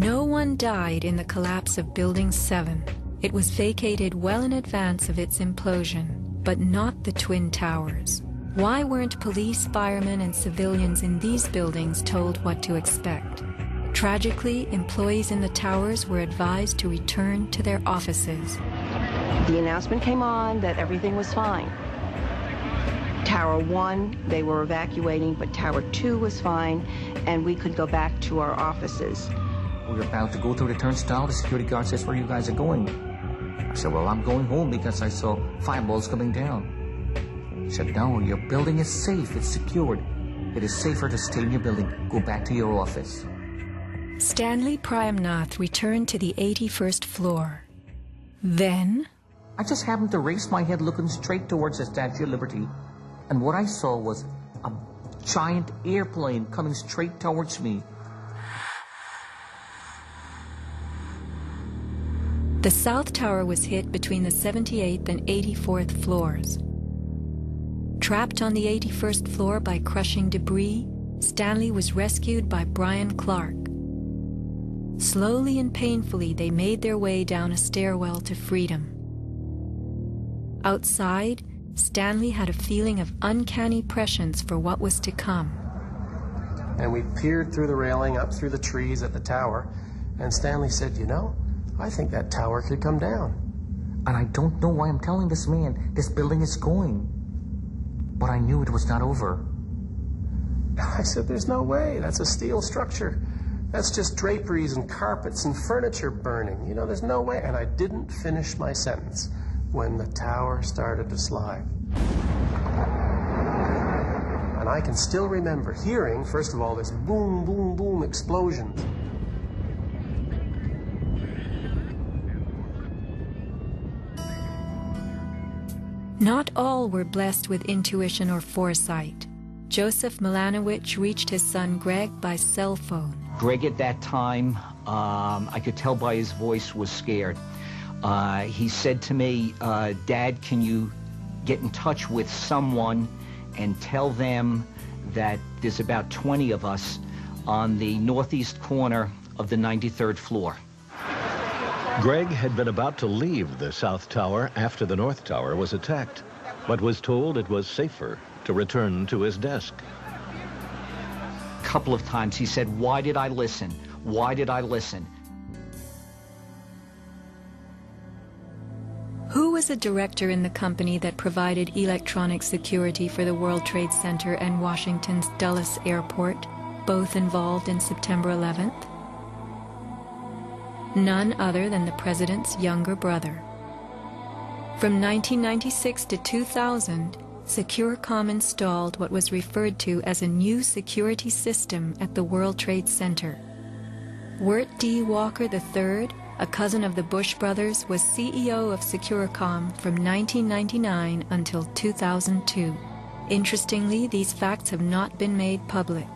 No one died in the collapse of Building 7. It was vacated well in advance of its implosion, but not the Twin Towers. Why weren't police, firemen, and civilians in these buildings told what to expect? Tragically, employees in the towers were advised to return to their offices. The announcement came on that everything was fine. Tower 1, they were evacuating, but Tower 2 was fine, and we could go back to our offices. We were about to go through the turnstile. The security guard says, "Where you guys are going?" I said, "Well, I'm going home because I saw fireballs coming down." He said, "No, your building is safe. It's secured. It is safer to stay in your building. Go back to your office." Stanley Prayamnath returned to the 81st floor. Then, I just happened to raise my head looking straight towards the Statue of Liberty, and what I saw was a giant airplane coming straight towards me. the South Tower was hit between the 78th and 84th floors. Trapped on the 81st floor by crushing debris, Stanley was rescued by Brian Clark. Slowly and painfully, they made their way down a stairwell to freedom. Outside, Stanley had a feeling of uncanny prescience for what was to come. And we peered through the railing, up through the trees at the tower, and Stanley said, "You know, I think that tower could come down." And I don't know why I'm telling this man this building is going. But I knew it was not over. I said, "There's no way. That's a steel structure. That's just draperies and carpets and furniture burning. You know, there's no way." And I didn't finish my sentence when the tower started to slide. And I can still remember hearing, first of all, this boom, boom, boom explosions. Not all were blessed with intuition or foresight. Joseph Milanowicz reached his son Greg by cell phone. Greg at that time, I could tell by his voice, was scared. He said to me, "Dad, can you get in touch with someone and tell them that there's about 20 of us on the northeast corner of the 93rd floor." Greg had been about to leave the South Tower after the North Tower was attacked, but was told it was safer to return to his desk. A couple of times he said, "Why did I listen? Why did I listen?" Who was a director in the company that provided electronic security for the World Trade Center and Washington's Dulles Airport, both involved in September 11th? None other than the president's younger brother. From 1996 to 2000, Securicom installed what was referred to as a new security system at the World Trade Center. Wirt D. Walker III, a cousin of the Bush brothers, was CEO of Securicom from 1999 until 2002. Interestingly, these facts have not been made public.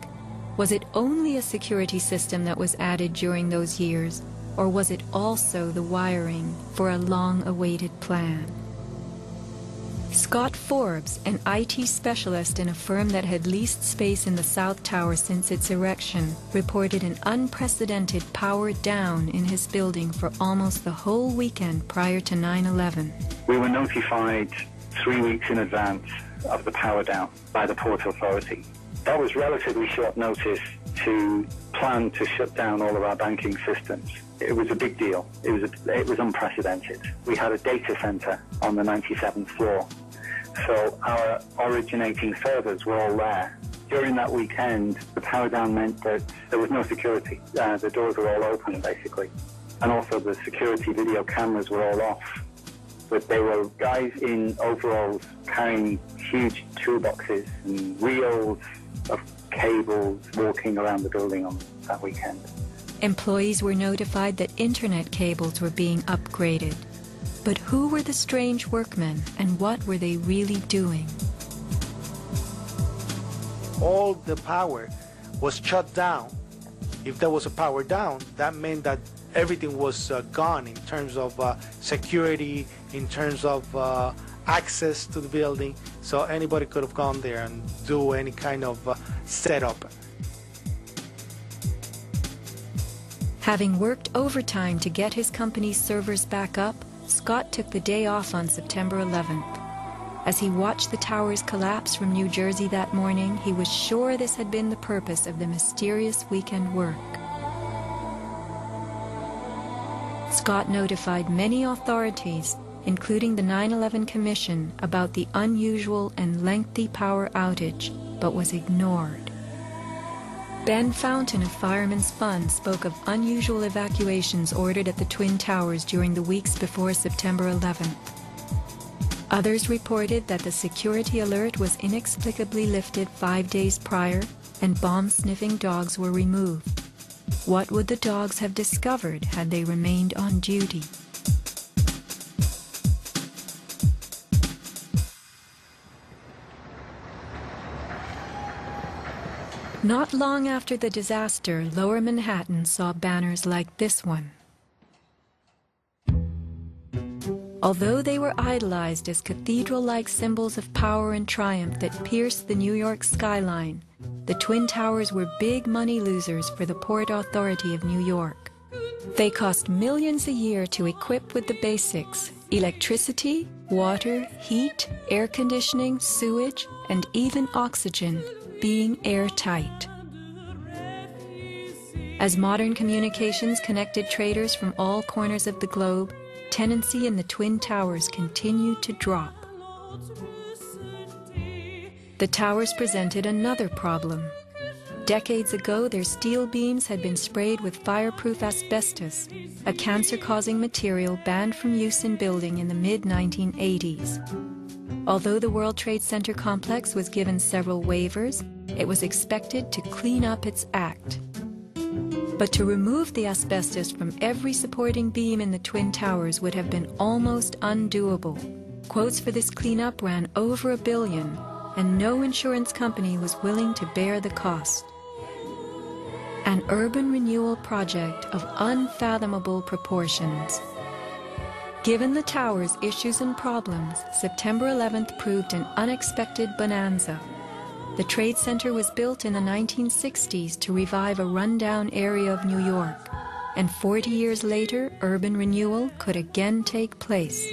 Was it only a security system that was added during those years, or was it also the wiring for a long-awaited plan? Scott Forbes, an IT specialist in a firm that had leased space in the South Tower since its erection, reported an unprecedented power down in his building for almost the whole weekend prior to 9/11. We were notified 3 weeks in advance of the power down by the Port Authority. That was relatively short notice to plan to shut down all of our banking systems. It was a big deal. It was unprecedented. We had a data center on the 97th floor, so our originating servers were all there. During that weekend, the power down meant that there was no security. The doors were all open, basically. And also the security video cameras were all off. But they were guys in overalls carrying huge toolboxes and reels of cables walking around the building on that weekend. Employees were notified that internet cables were being upgraded. But who were the strange workmen, and what were they really doing? All the power was shut down. If there was a power down, that meant that everything was gone in terms of security, in terms of access to the building, so anybody could have gone there and do any kind of setup. Having worked overtime to get his company's servers back up, Scott took the day off on September 11th. As he watched the towers collapse from New Jersey that morning, he was sure this had been the purpose of the mysterious weekend work. Scott notified many authorities, including the 9/11 Commission, about the unusual and lengthy power outage, but was ignored. Ben Fountain of Fireman's Fund spoke of unusual evacuations ordered at the Twin Towers during the weeks before September 11th. Others reported that the security alert was inexplicably lifted 5 days prior and bomb-sniffing dogs were removed. What would the dogs have discovered had they remained on duty? Not long after the disaster, Lower Manhattan saw banners like this one. Although they were idolized as cathedral-like symbols of power and triumph that pierced the New York skyline, the Twin Towers were big money losers for the Port Authority of New York. They cost millions a year to equip with the basics: electricity, water, heat, air conditioning, sewage, and even oxygen, being airtight. As modern communications connected traders from all corners of the globe, tenancy in the Twin Towers continued to drop. The towers presented another problem. Decades ago, their steel beams had been sprayed with fireproof asbestos, a cancer-causing material banned from use in building in the mid-1980s. Although the World Trade Center complex was given several waivers, it was expected to clean up its act. But to remove the asbestos from every supporting beam in the Twin Towers would have been almost undoable. Quotes for this cleanup ran over $1 billion, and no insurance company was willing to bear the cost. An urban renewal project of unfathomable proportions. Given the tower's issues and problems, September 11th proved an unexpected bonanza. The Trade Center was built in the 1960s to revive a rundown area of New York, and 40 years later, urban renewal could again take place.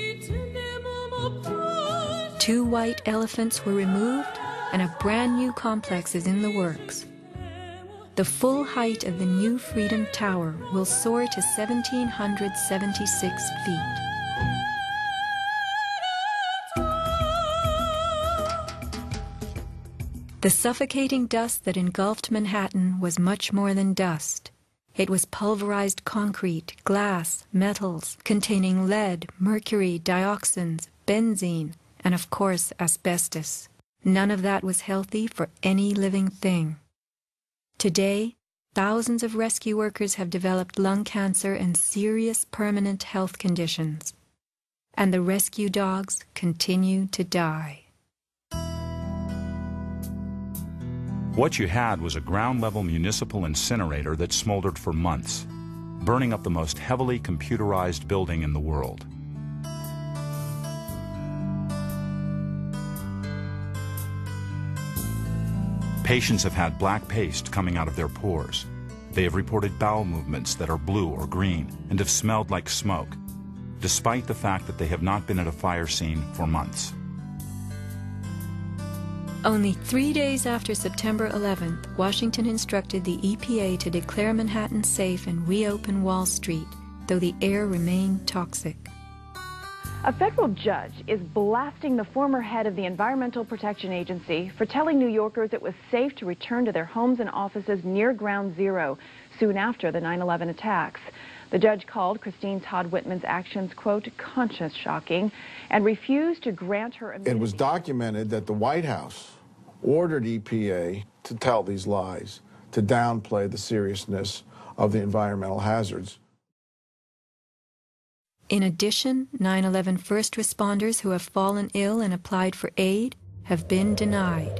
2 white elephants were removed, and a brand new complex is in the works. The full height of the new Freedom Tower will soar to 1,776 feet. The suffocating dust that engulfed Manhattan was much more than dust. It was pulverized concrete, glass, metals containing lead, mercury, dioxins, benzene, and of course asbestos. None of that was healthy for any living thing. Today, thousands of rescue workers have developed lung cancer and serious permanent health conditions. And the rescue dogs continue to die. What you had was a ground-level municipal incinerator that smoldered for months, burning up the most heavily computerized building in the world. Patients have had black paste coming out of their pores. They have reported bowel movements that are blue or green and have smelled like smoke, despite the fact that they have not been at a fire scene for months. Only 3 days after September 11th, Washington instructed the EPA to declare Manhattan safe and reopen Wall Street, though the air remained toxic. A federal judge is blasting the former head of the Environmental Protection Agency for telling New Yorkers it was safe to return to their homes and offices near Ground Zero soon after the 9/11 attacks. The judge called Christine Todd Whitman's actions, quote, conscience shocking, and refused to grant her immunity. It was documented that the White House ordered EPA to tell these lies, to downplay the seriousness of the environmental hazards. In addition, 9/11 first responders who have fallen ill and applied for aid have been denied.